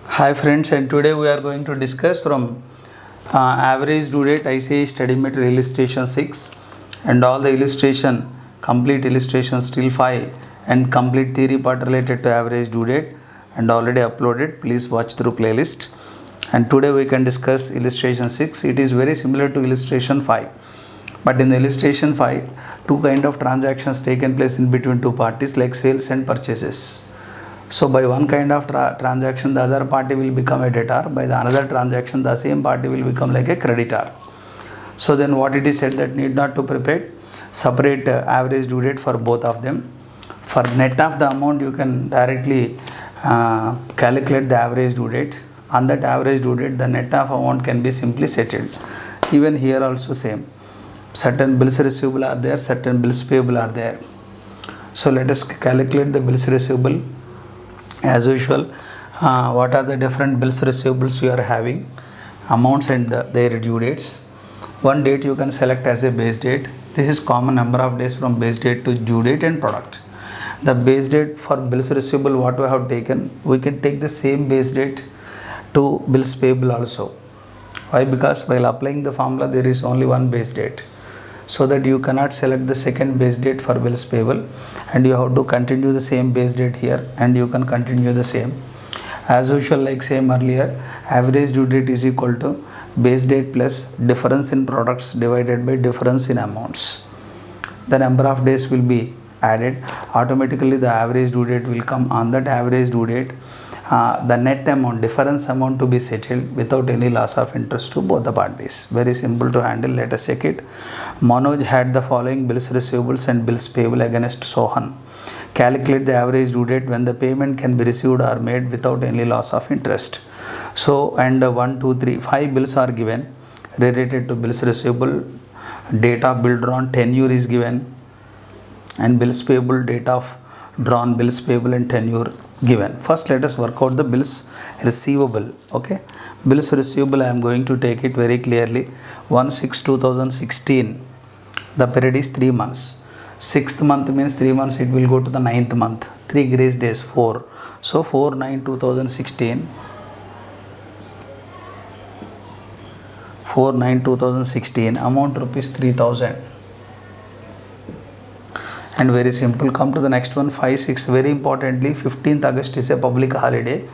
Hi friends, and today we are going to discuss from average due date ICI study material illustration 6 and all the illustration, complete illustration still 5 and complete theory part related to average due date and already uploaded. Please watch through playlist. And today we can discuss illustration 6. It is very similar to illustration 5. But in the illustration 5, two kind of transactions taken place in between two parties like sales and purchases. So by one kind of transaction, the other party will become a debtor. By the another transaction, the same party will become like a creditor. So then what it is said that need not to prepare separate average due date for both of them. For net of the amount, you can directly calculate the average due date. On that average due date, the net of amount can be simply settled. Even here also same. Certain bills receivable are there, certain bills payable are there. So let us calculate the bills receivable. As usual, what are the different bills receivables you are having, amounts and their due dates. One date you can select as a base date. This is common number of days from base date to due date and product. The base date for bills receivable what we have taken, we can take the same base date to bills payable also. Why? Because while applying the formula there is only one base date, so that you cannot select the second base date for bills payable and you have to continue the same base date here and you can continue the same. As usual, like same earlier, average due date is equal to base date plus difference in products divided by difference in amounts. The number of days will be added. Automatically the average due date will come. On that average due date, the net amount, difference amount to be settled without any loss of interest to both the parties. Very simple to handle. Let us check it. Manoj had the following bills receivables and bills payable against Sohan. Calculate the average due date when the payment can be received or made without any loss of interest. So, and 1, 2, 3, 5 bills are given related to bills receivable. Date of bill drawn, tenure is given, and bills payable, date of drawn bills payable and tenure given. First let us work out the bills receivable. Okay, bills receivable I am going to take it very clearly. 1/6/2016, the period is 3 months. 6th month means 3 months, it will go to the 9th month. 3 grace days, 4. So 4/9/2016, 4/9/2016, amount rupees 3000. And very simple. Come to the next one, 5/6. Very importantly, 15th August is a public holiday.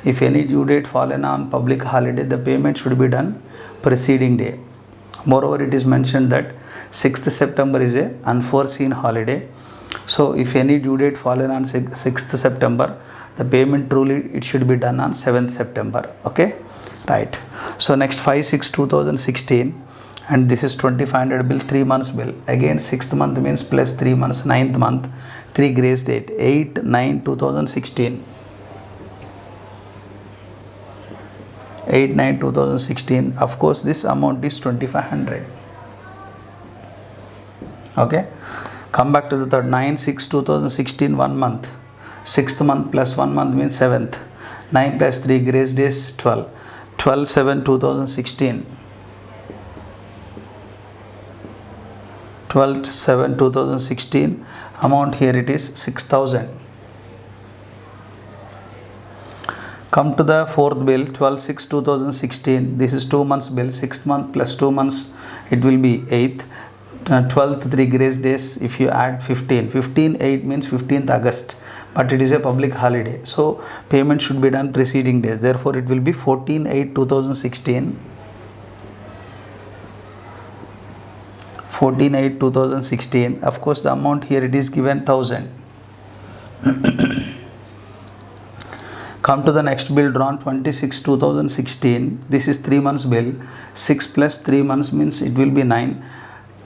If any due date fallen on public holiday, the payment should be done preceding day. Moreover, it is mentioned that 6th September is a unforeseen holiday. So if any due date fallen on 6th September, the payment truly it should be done on 7th September. Okay, right. So next 5/6/2016. And this is 2500 bill, 3 months bill. Again 6th month means plus 3 months, 9th month, 3 grace date, 8/9/2016. 8/9/2016. Of course this amount is 2500. Okay, come back to the third. 9/6/2016, 1 month. 6th month plus 1 month means 7th. 9 plus 3 grace days, 12. 12/7/2016. 12/7/2016, amount here it is 6000. Come to the fourth bill, 12/6/2016. This is 2 months bill. 6th month plus 2 months, it will be 8th. 12th 3 grace days. If you add 15, 15/8 means 15th August, but it is a public holiday, so payment should be done preceding days. Therefore it will be 14/8/2016. 14/8/2016. Of course the amount here it is given 1000. Come to the next bill drawn, 26/2016. This is 3 months bill. 6 plus 3 months means it will be 9.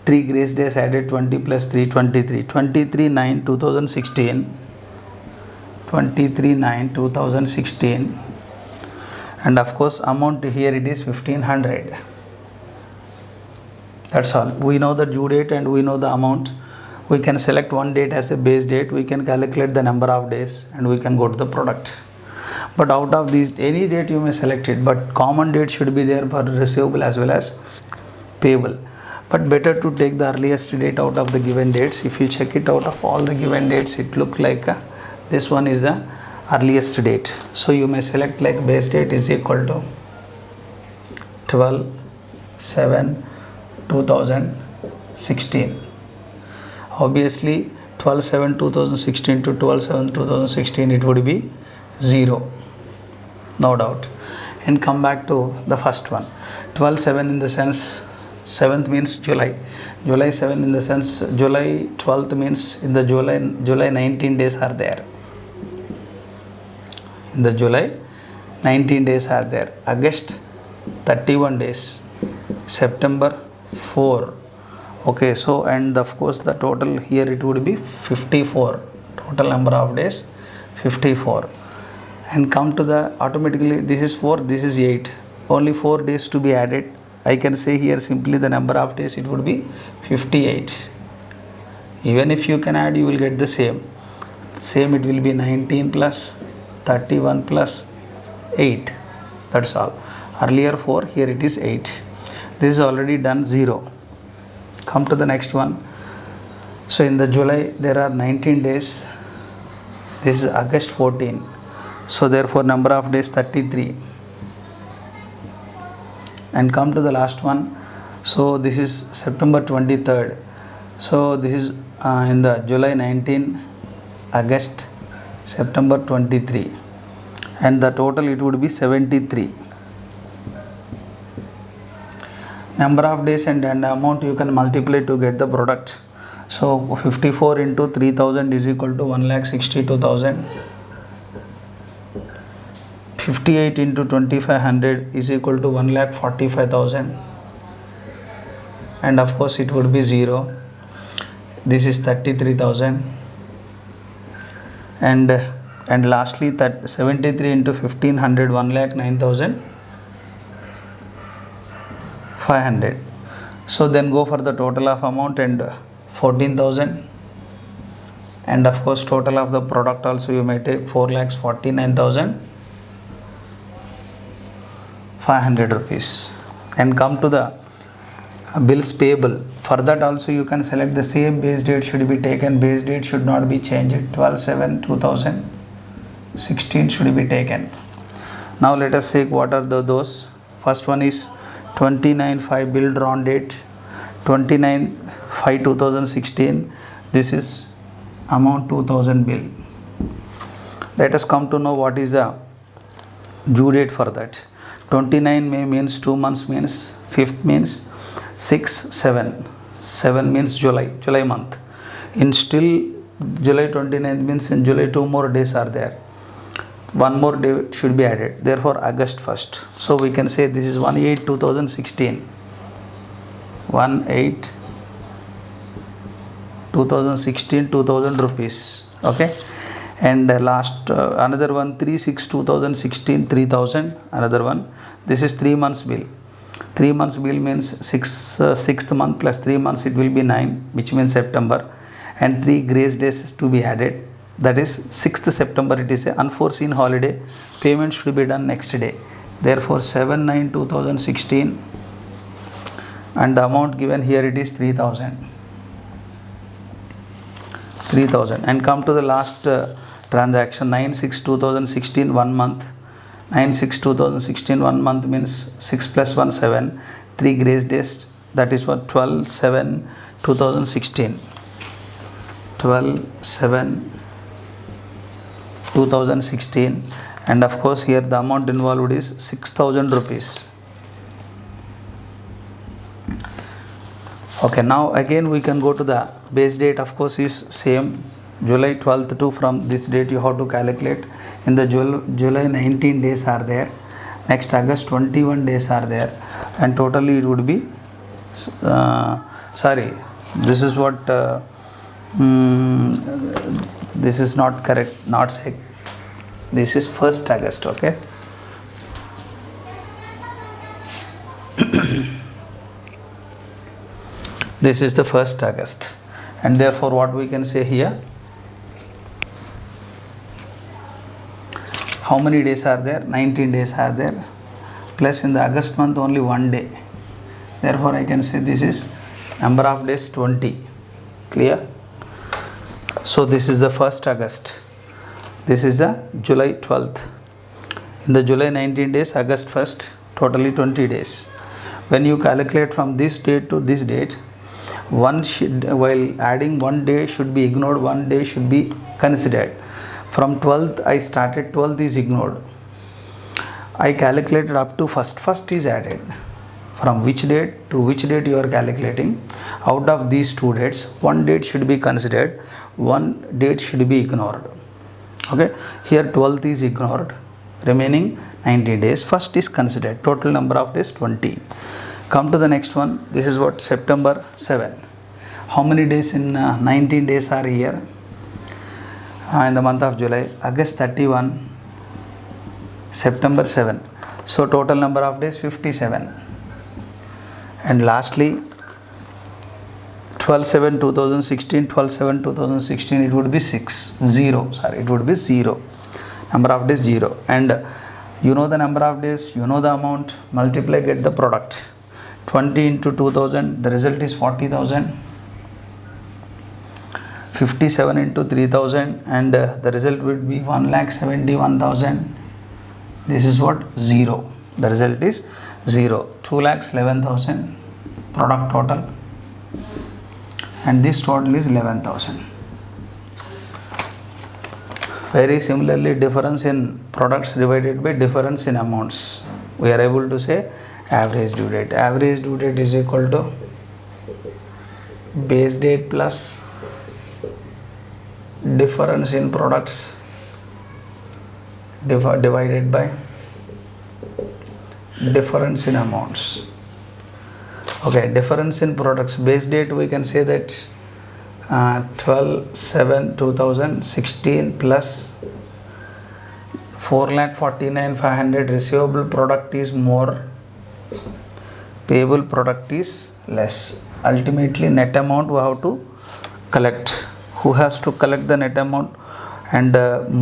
3 grace days added, 20 plus 3, 23. 23/9/2016. 23/9/2016. And of course amount here it is 1500. That's all. We know the due date and we know the amount. We can select one date as a base date. We can calculate the number of days and we can go to the product. But out of these, any date you may select it, but common date should be there for receivable as well as payable. But better to take the earliest date out of the given dates. If you check it out of all the given dates, it look like this one is the earliest date. So you may select like base date is equal to 12/7/2016. Obviously 12/7/2016 to 12/7/2016 it would be 0, no doubt. And come back to the first one. 12/7 in the sense 7th means July. July 7 in the sense July 12th means in the July 19 days are there. In the July 19 days are there. August 31 days. September 4. Okay, so and of course the total here it would be 54. Total number of days 54. And come to the automatically this is 4, this is 8. Only 4 days to be added. I can say here simply the number of days it would be 58. Even if you can add, you will get the same. Same it will be 19 plus 31 plus 8. That's all. Earlier 4, here it is 8. This is already done 0. Come to the next one. So in the July there are 19 days. This is August 14. So therefore number of days 33. And come to the last one. So this is September 23rd. So this is in the July 19, August, September 23, and the total it would be 73. Number of days and amount you can multiply to get the product. So 54 into 3000 is equal to 1,62,000. 58 into 2500 is equal to 1,45,000, and of course it would be 0. This is 33,000, and lastly that 73 into 1500 1,09,500. So then go for the total of amount and 14,000, and of course total of the product also you may take 4,49,500 rupees. And come to the bills payable. For that also you can select the same base date should be taken. Base date should not be changed. 12/7/2016 should be taken. Now let us say what are those. First one is 29/5 bill drawn date. 29/5/2016. This is amount 2000 bill. Let us come to know what is the due date for that. 29 May means 2 months means 5th means 6, 7. 7 means July month. In still July 29th means in July 2 more days are there. 1 more day should be added. Therefore August 1st. So we can say this is 1/8/2016. 1/8/2016 2000 rupees. Okay. And last another one 3/6/2016 3000. Another one. This is 3 months bill. 3 months bill means 6th month plus 3 months it will be 9, which means September, and 3 grace days to be added. That is 6th September. It is an unforeseen holiday. Payment should be done next day. Therefore 7/9/2016, and the amount given here it is 3,000. And come to the last transaction 9/6/2016 1 month. 9/6/2016 1 month means 6 plus 1 7. 3 grace days, that is what 12/7/2016. 12/7/2016, and of course here the amount involved is 6,000 rupees. Okay, now again we can go to the base date. Of course is same, July 12th to from this date you have to calculate. In the July 19 days are there. Next August 21 days are there, and totally it would be sorry, this is what this is not correct, not say this is 1st August. Okay. This is the 1st August, and therefore what we can say here, how many days are there? 19 days are there, plus in the August month only 1 day. Therefore I can say this is number of days 20. Clear? So this is the 1st August. This is the July 12th. In the July 19 days, August 1st, totally 20 days. When you calculate from this date to this date, while adding one day should be ignored, one day should be considered. From 12th I started, 12th is ignored. I calculated up to 1st. 1st is added. From which date to which date you are calculating, out of these two dates, one date should be considered, one date should be ignored. Okay, here 12th is ignored, remaining 90 days. 1st is considered. Total number of days 20. Come to the next one. This is what September 7. How many days in 19 days are here? In the month of July, August 31, September 7. So total number of days 57. And lastly, 12/7/2016, 12/7/2016, it would be 0. It would be 0. Number of days 0. And you know the number of days, you know the amount, multiply, get the product. 20 into 2000, the result is 40,000. 57 into 3000, and the result would be 1,71,000. This is what? 0. The result is 0. 2,11,000 product total, and this total is 11,000. Very similarly, difference in products divided by difference in amounts. We are able to say average due date. Average due date is equal to base date plus difference in products divided by difference in amounts. Okay, difference in products. Base date we can say that 12/7/2016 plus 4,49,500. Receivable product is more, payable product is less. Ultimately, net amount we have to collect. Who has to collect the net amount? And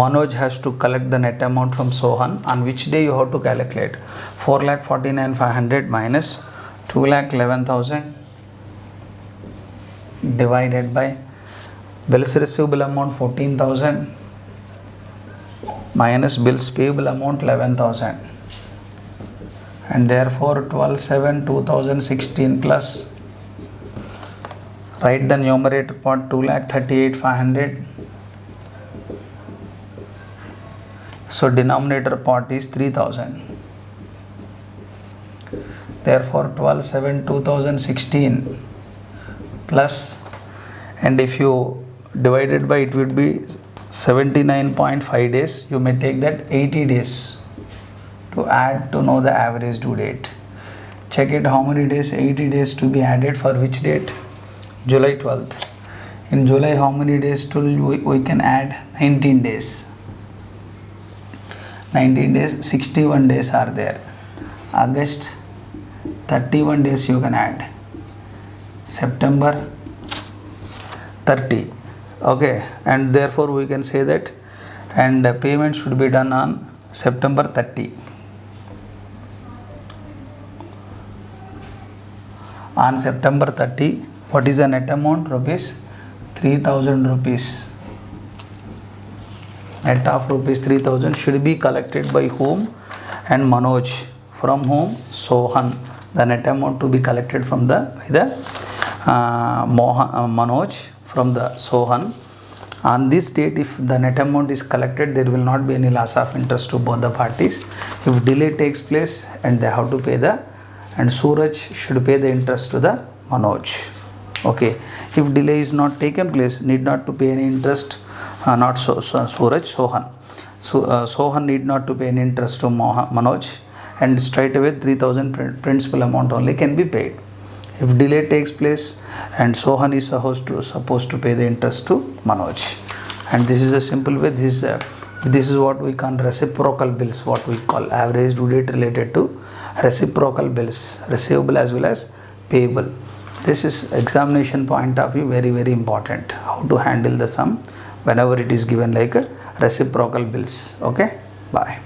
Manoj has to collect the net amount from Sohan. On which day you have to calculate? 4,49,500 minus 2,11,000 divided by bills receivable amount 14,000 minus bills payable amount 11,000, and therefore 12/7/2016 plus, write the numerator part, 2,38,500. So denominator part is 3,000. Therefore 12/7/2016 plus, and if you divide it by, it would be 79.5 days. You may take that 80 days to add to know the average due date. Check it, how many days? 80 days to be added for which date? July 12th. In July, how many days to we can add? 19 days. 19 days, 61 days are there. August, 31 days you can add. September, 30. Okay, and therefore we can say that, and payment should be done on September 30. On September 30, what is the net amount? Rupees 3,000 rupees. Net of rupees 3,000 should be collected by whom? And Manoj. From whom? Sohan. The net amount to be collected from Manoj from the Sohan. On this date, if the net amount is collected, there will not be any loss of interest to both the parties. If delay takes place, and they have to pay and Suraj should pay the interest to the Manoj. Okay. If delay is not taken place, need not to pay any interest, not Suraj, Sohan. So Sohan need not to pay any interest to Manoj, and straight away 3,000 principal amount only can be paid. If delay takes place, and Sohan is supposed to pay the interest to Manoj, and this is a simple way. This is what we call reciprocal bills, what we call average due date related to reciprocal bills, receivable as well as payable. This is examination point of view, very very important, how to handle the sum whenever it is given like a reciprocal bills. Okay, bye.